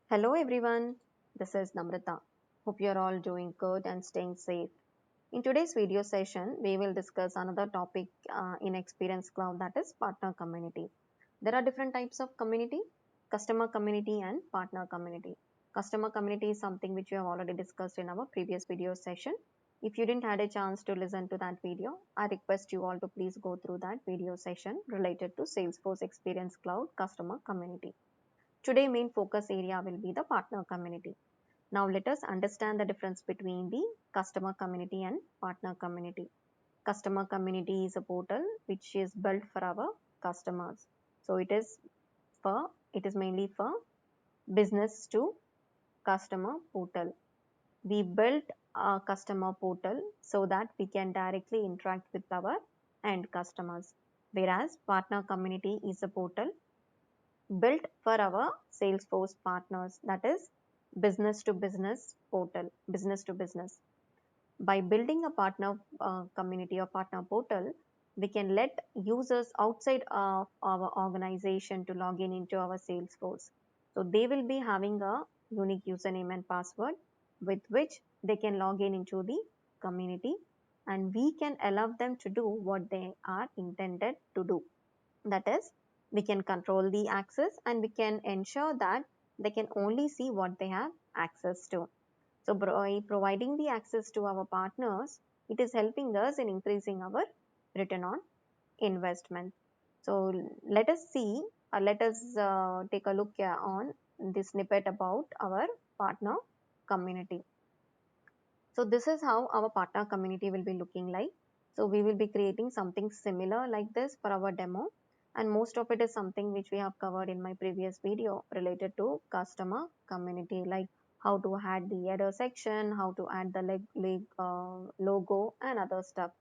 Hello everyone, this is Namrata. Hope you're all doing good and staying safe. In today's video session, we will discuss another topic in Experience Cloud, that is partner community. There are different types of community: customer community and partner community. Customer community is something which we have already discussed in our previous video session. If you didn't had a chance to listen to that video, I request you all to please go through that video session related to Salesforce Experience Cloud customer community. Today main focus area will be the partner community. Now let us understand the difference between the customer community and partner community. Customer community is a portal which is built for our customers. So it is mainly for business to customer portal. We built a customer portal so that we can directly interact with our end customers. Whereas partner community is a portal built for our Salesforce partners, that is business to business portal, business to business. By building a partner community or partner portal, we can let users outside of our organization to log in into our Salesforce. So they will be having a unique username and password with which they can log in into the community, and we can allow them to do what they are intended to do. That is, we can control the access and we can ensure that they can only see what they have access to. So by providing the access to our partners, it is helping us in increasing our return on investment. So let us take a look on this snippet about our partner community. So this is how our partner community will be looking like. So we will be creating something similar like this for our demo, and most of it is something which we have covered in my previous video related to customer community, like how to add the header section, how to add the logo and other stuff.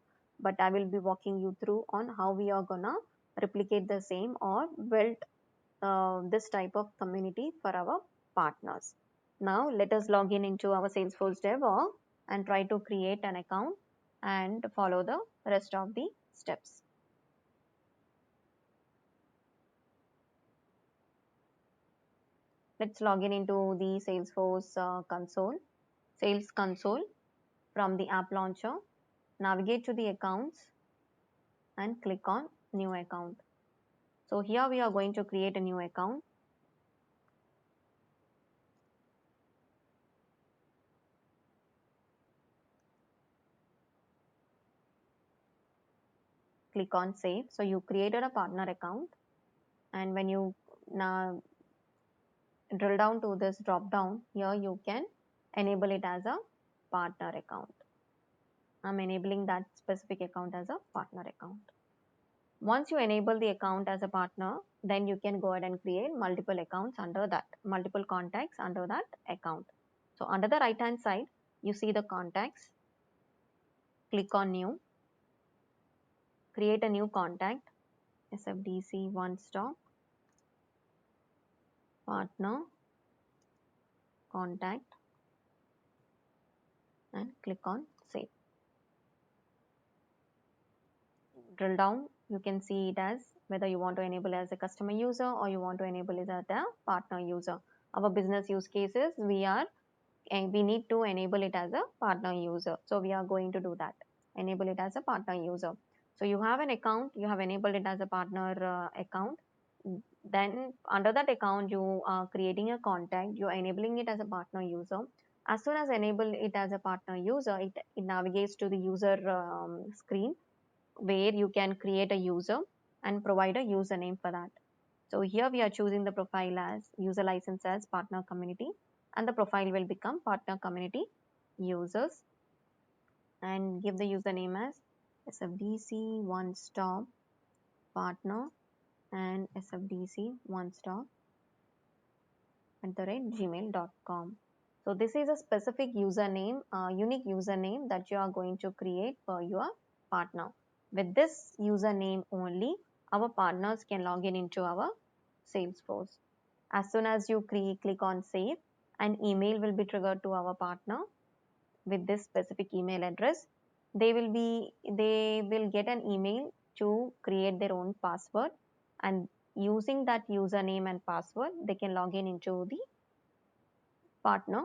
But I will be walking you through on how we are gonna replicate the same or build this type of community for our partners. Now let us log in into our Salesforce DevOps and try to create an account and follow the rest of the steps. Let's log in into the Salesforce Sales Console from the App Launcher. Navigate to the accounts and click on New Account. So here we are going to create a new account. Click on Save. So you created a partner account, and when you now drill down to this drop down, here you can enable it as a partner account. I'm enabling that specific account as a partner account. Once you enable the account as a partner, then you can go ahead and create multiple accounts under that, multiple contacts under that account. So under the right hand side, you see the contacts. Click on new, create a new contact, SFDC one stop partner contact, and click on save. Drill down, you can see it as whether you want to enable as a customer user or you want to enable it as a partner user. Our business use cases, we need to enable it as a partner user. So we are going to do that. Enable it as a partner user. So you have an account, you have enabled it as a partner account. Then under that account, you are creating a contact, you are enabling it as a partner user. As soon as enable it as a partner user, it navigates to the user screen where you can create a user and provide a username for that. So here we are choosing the profile as user license as partner community, and the profile will become partner community users, and give the username as SFDC one stop partner and SFDC one stop @gmail.com. So this is a specific username, unique username that you are going to create for your partner. With this username only, our partners can log in into our Salesforce. As soon as you click on save, an email will be triggered to our partner with this specific email address. They will get an email to create their own password, and using that username and password, they can log in into the partner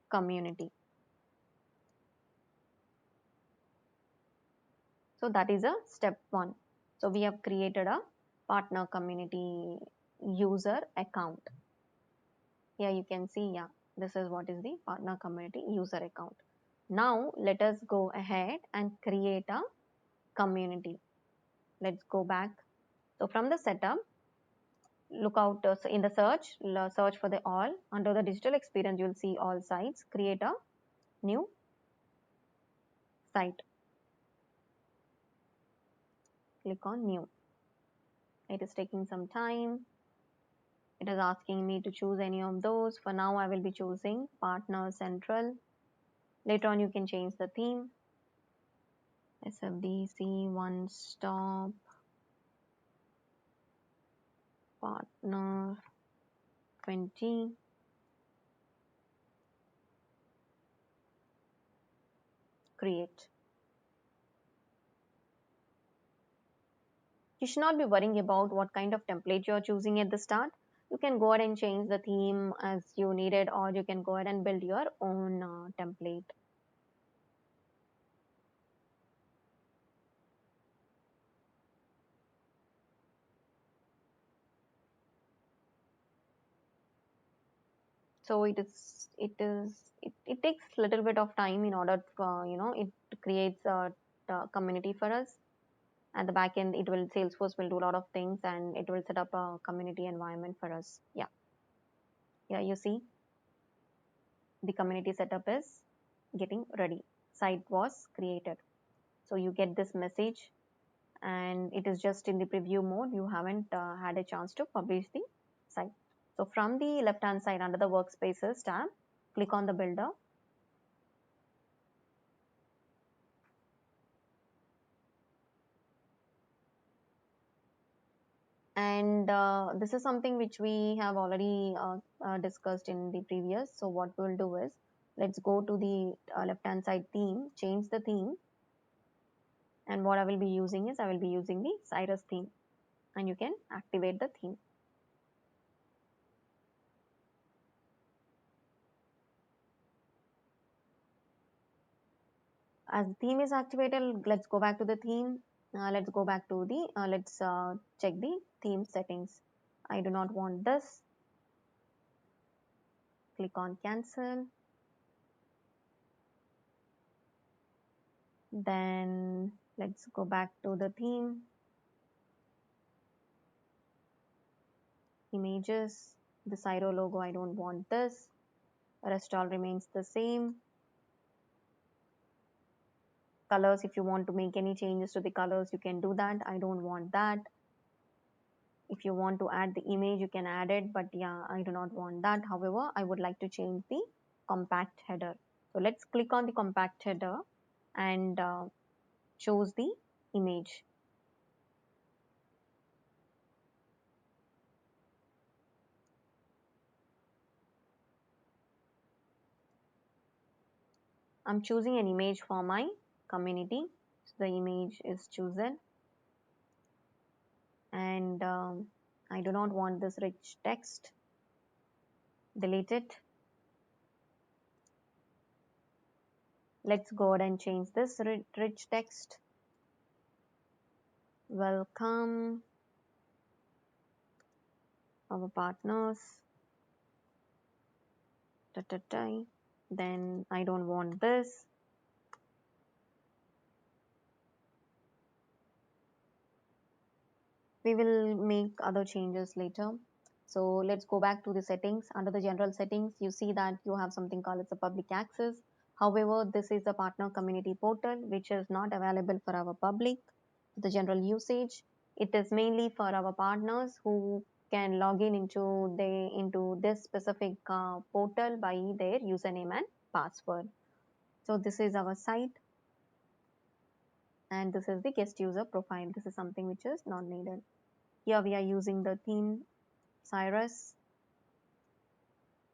community. So that is a step one. So we have created a partner community user account. Here you can see, yeah, this is what is the partner community user account. Now let us go ahead and create a community. Let's go back. So from the setup, look out in the search for the all. Under the digital experience, you'll see all sites. Create a new site. Click on new. It is taking some time. It is asking me to choose any of those. For now, I will be choosing Partner Central. Later on, you can change the theme. SFDC, One Stop, Partner 20. Create. You should not be worrying about what kind of template you're choosing at the start. You can go ahead and change the theme as you need it, or you can go ahead and build your own template. So it takes a little bit of time in order to, it creates community for us. At the back end, it will Salesforce will do a lot of things and it will set up a community environment for us. Yeah, you see the community setup is getting ready. Site was created. So you get this message and it is just in the preview mode. You haven't had a chance to publish the site. So from the left hand side under the workspaces tab, click on the builder. And this is something which we have already discussed in the previous. So what we'll do is, let's go to the left hand side theme, change the theme. And what I will be using is, I will be using the Cyrus theme, and you can activate the theme. As the theme is activated, let's go back to the theme. Let's go back to the, let's check the theme settings. I do not want this. Click on cancel. Then let's go back to the theme. Images, the Cyro logo, I don't want this. Rest all remains the same. Colors, if you want to make any changes to the colors, you can do that. I don't want that. If you want to add the image, you can add it, but yeah, I do not want that. However, I would like to change the compact header. So let's click on the compact header and choose the image. I'm choosing an image for my community. So the image is chosen, and I do not want this rich text. Delete it. Let's go ahead and change this rich text. Welcome our partners. Then I don't want this. We will make other changes later. So let's go back to the settings. Under the general settings, you see that you have something called as a public access. However, this is a partner community portal, which is not available for our public, the general usage. It is mainly for our partners who can log in into this specific portal by their username and password. So this is our site, and this is the guest user profile. This is something which is not needed. Here we are using the theme Cyrus.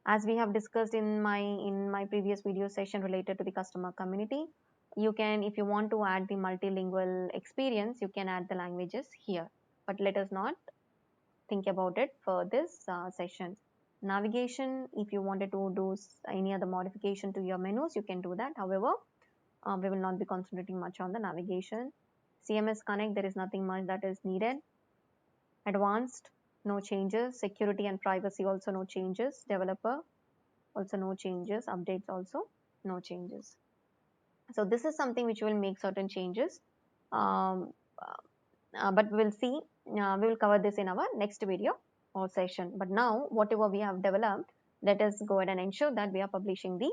As we have discussed in my previous video session related to the customer community, you can, if you want to add the multilingual experience, you can add the languages here. But let us not think about it for this session. Navigation, if you wanted to do any other modification to your menus, you can do that. However, we will not be concentrating much on the navigation. CMS Connect, there is nothing much that is needed. Advanced, no changes. Security and privacy, also no changes. Developer, also no changes. Updates, also no changes. So this is something which will make certain changes. Um, but we will see, we will cover this in our next video or session. But now, whatever we have developed, let us go ahead and ensure that we are publishing the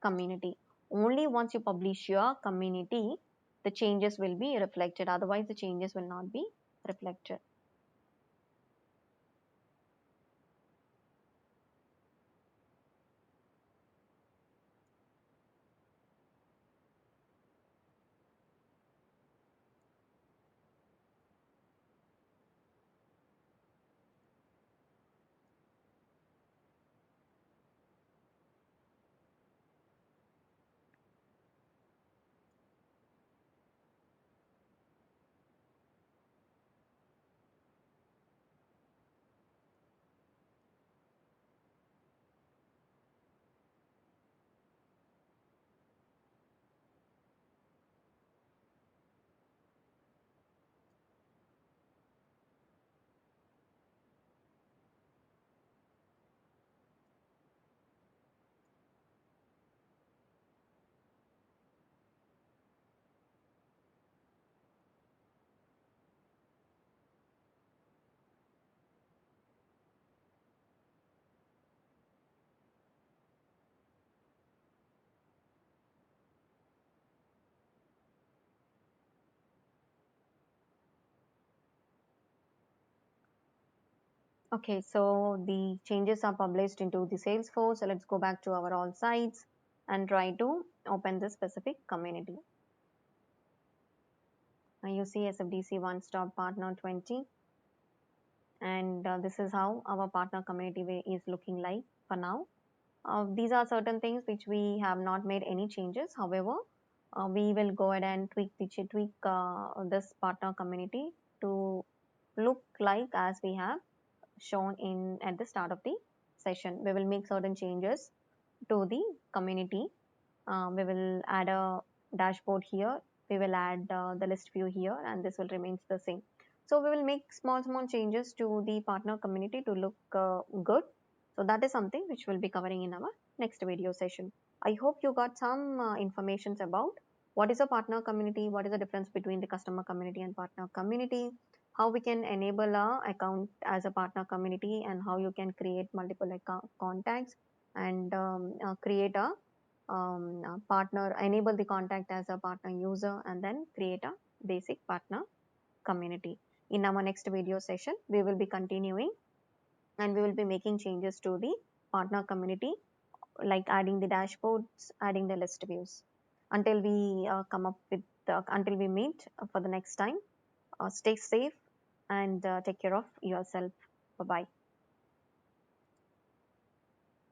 community. Only once you publish your community, the changes will be reflected. Otherwise, the changes will not be reflected. Okay, so the changes are published into the Salesforce. So let's go back to our all sites and try to open this specific community. You see SFDC One Stop Partner 20, and this is how our partner community is looking like for now. These are certain things which we have not made any changes. However, we will go ahead and tweak this partner community to look like as we have shown in at the start of the session. We will make certain changes to the community. We will add a dashboard here. We will add the list view here, and this will remain the same. So we will make small changes to the partner community to look good. So that is something which we'll be covering in our next video session. I hope you got some informations about what is a partner community, what is the difference between the customer community and partner community, how we can enable a account as a partner community, and how you can create multiple account contacts and create a partner, enable the contact as a partner user, and then create a basic partner community. In our next video session, we will be continuing and we will be making changes to the partner community, like adding the dashboards, adding the list views. Until we come up with, until we meet for the next time, stay safe and take care of yourself. Bye bye.